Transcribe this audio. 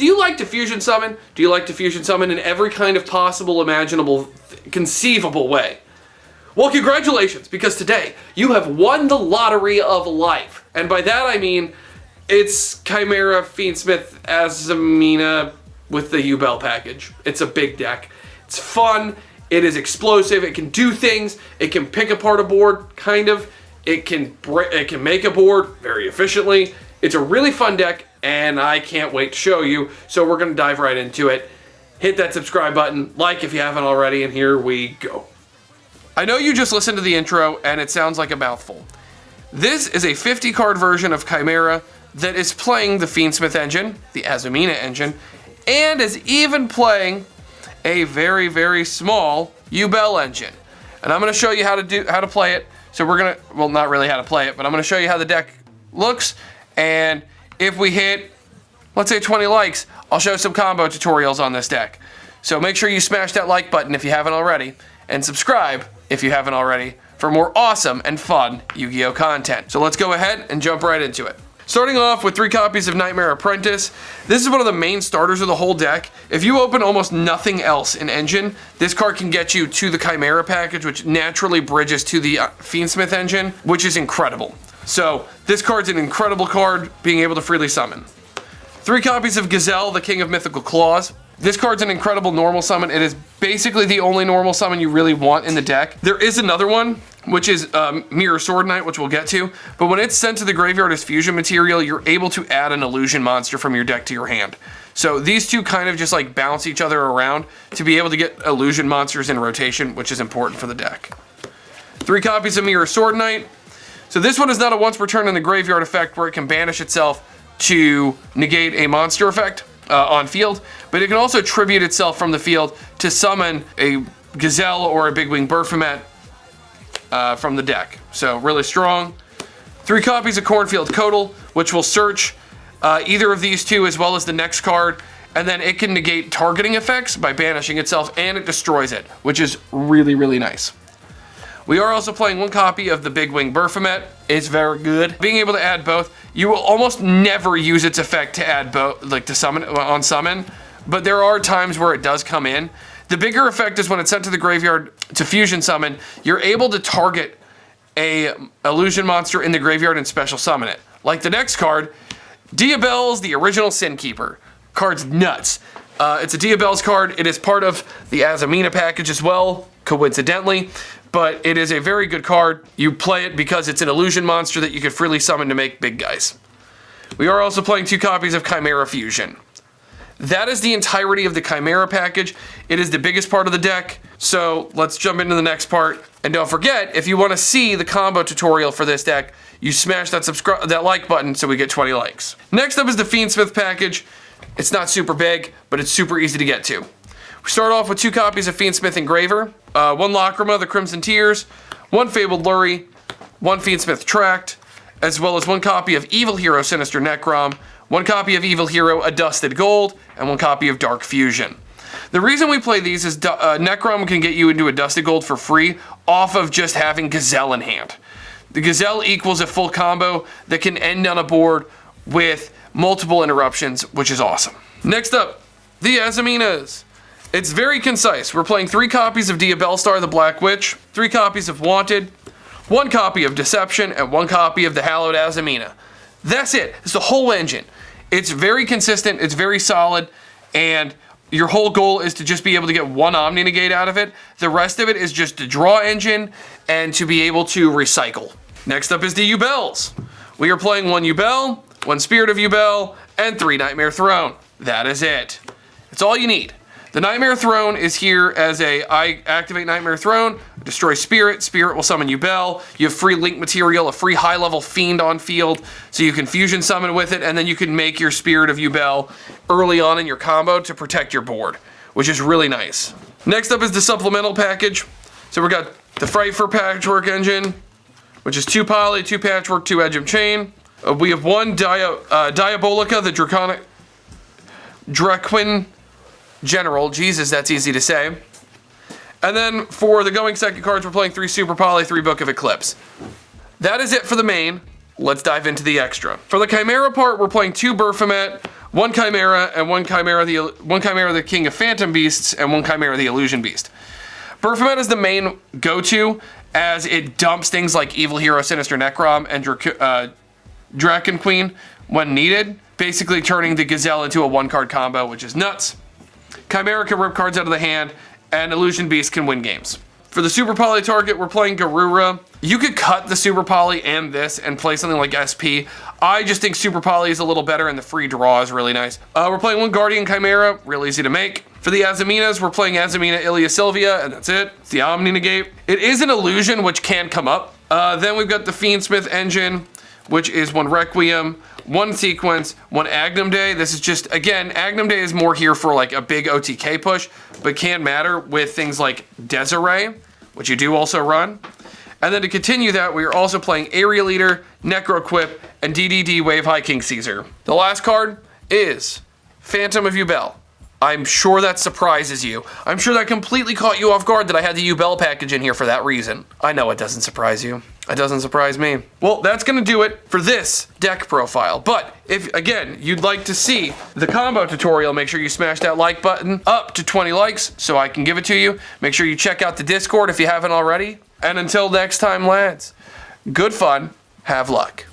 do you like to fusion summon? Do you like to fusion summon in every kind of possible, imaginable, conceivable way? Well, congratulations, because today you have won the lottery of life. And by that I mean, it's Chimera Fiendsmith Azamina with the Yubel package. It's a big deck. It's fun. It is explosive. It can do things. It can pick apart a board, kind of. It can make a board very efficiently. It's a really fun deck, and I can't wait to show you. So we're going to dive right into it. Hit that subscribe button, like if you haven't already, and here we go. I know you just listened to the intro, and it sounds like a mouthful. This is a 50-card version of Chimera that is playing the Fiendsmith engine, the Azamina engine, and is even playing a very, very small Yubel engine. And I'm going to show you how to play it. So we're going to, well, not really how to play it, but I'm going to show you how the deck looks. And if we hit, let's say 20 likes, I'll show some combo tutorials on this deck. So make sure you smash that like button if you haven't already, and subscribe if you haven't already for more awesome and fun Yu-Gi-Oh content. So let's go ahead and jump right into it. Starting off with 3 copies of Nightmare Apprentice. This is one of the main starters of the whole deck. If you open almost nothing else in Engine, this card can get you to the Chimera package, which naturally bridges to the Fiendsmith engine, which is incredible. So this card's an incredible card, being able to freely summon. 3 copies of Gazelle, the King of Mythical Claws. This card's an incredible normal summon. It is basically the only normal summon you really want in the deck. There is another one, which is Mirror Sword Knight, which we'll get to. But when it's sent to the graveyard as fusion material, you're able to add an illusion monster from your deck to your hand. So these two kind of just like bounce each other around to be able to get illusion monsters in rotation, which is important for the deck. 3 copies of Mirror Sword Knight. So this one is not a once per turn in the graveyard effect where it can banish itself to negate a monster effect on field, but it can also tribute itself from the field to summon a Gazelle or a Big Wing Baphomet from the deck. So really strong. 3 copies of Cornfield Codal, which will search either of these two as well as the next card, and then it can negate targeting effects by banishing itself, and it destroys it, which is really, really nice. We are also playing 1 copy of the Big Wing Baphomet. It's very good. Being able to add both, you will almost never use its effect to add both, like to summon on summon, but there are times where it does come in. The bigger effect is when it's sent to the graveyard to fusion summon, you're able to target a illusion monster in the graveyard and special summon it. Like the next card, Diabel's the Original Sin Keeper. Card's nuts. It's a Diabel's card. It is part of the Azamina package as well, coincidentally. But it is a very good card. You play it because it's an illusion monster that you can freely summon to make big guys. We are also playing 2 copies of Chimera Fusion. That is the entirety of the Chimera package. It is the biggest part of the deck. So let's jump into the next part. And don't forget, if you want to see the combo tutorial for this deck, you smash that like button so we get 20 likes. Next up is the Fiendsmith package. It's not super big, but it's super easy to get to. We start off with 2 copies of Fiendsmith Engraver, 1 Lacrima, the Crimson Tears, 1 Fabled Lurie, 1 Fiendsmith Tract, as well as 1 copy of Evil Hero Sinister Necrom, 1 copy of Evil Hero Adusted Gold, and 1 copy of Dark Fusion. The reason we play these is Necrom can get you into Adusted Gold for free off of just having Gazelle in hand. The Gazelle equals a full combo that can end on a board with multiple interruptions, which is awesome. Next up, the Azaminas. It's very concise. We're playing 3 copies of Diabellstar the Black Witch, 3 copies of Wanted, 1 copy of Deception, and 1 copy of the Hallowed Azamina. That's it. It's the whole engine. It's very consistent, it's very solid, and your whole goal is to just be able to get 1 Omni Negate out of it. The rest of it is just to draw engine and to be able to recycle. Next up is the Yubels. We are playing 1 Yubel, 1 Spirit of Yubel, and 3 Nightmare Throne. That is it. It's all you need. The Nightmare Throne is here as I activate Nightmare Throne, destroy Spirit, Spirit will summon Yubel, you have free link material, a free high level Fiend on field, so you can fusion summon with it, and then you can make your Spirit of Yubel early on in your combo to protect your board, which is really nice. Next up is the supplemental package. So we got the Fright for Patchwork engine, which is 2 Poly, 2 Patchwork, 2 Edge of Chain. We have 1 Diabolica, the Draquin General. Jesus, that's easy to say. And then for the going second cards, we're playing 3 Super Poly, 3 Book of Eclipse. That is it for the main. Let's dive into the extra. For the Chimera part, we're playing 2 Baphomet, one Chimera, and one Chimera the King of Phantom Beasts, and one Chimera the Illusion Beast. Berfomet is the main go-to, as it dumps things like Evil Hero, Sinister Necrom, and Draken Queen when needed, basically turning the Gazelle into a one-card combo, which is nuts. Chimera can rip cards out of the hand, and Illusion Beast can win games. For the Super Poly target, we're playing Garura. You could cut the Super Poly and this and play something like SP. I just think Super Poly is a little better, and the free draw is really nice. We're playing one Guardian Chimera, real easy to make. For the Azaminas, we're playing Azamina Ilia Sylvia, and that's it. It's the Omni Negate. It is an illusion, which can come up. Then we've got the Fiendsmith engine, which is one Requiem, one Sequence, one Agnum Day. This is just, again, Agnum Day is more here for like a big OTK push, but can matter with things like Desiree, which you do also run. And then to continue that, we are also playing Area Leader, Necroquip, and DDD Wave High King Caesar. The last card is Phantom of Yubel. I'm sure that surprises you. I'm sure that completely caught you off guard that I had the Yubel package in here for that reason. I know it doesn't surprise you. It doesn't surprise me. Well, that's gonna do it for this deck profile. But if, again, you'd like to see the combo tutorial, make sure you smash that like button up to 20 likes so I can give it to you. Make sure you check out the Discord if you haven't already. And until next time, lads, good fun, have luck.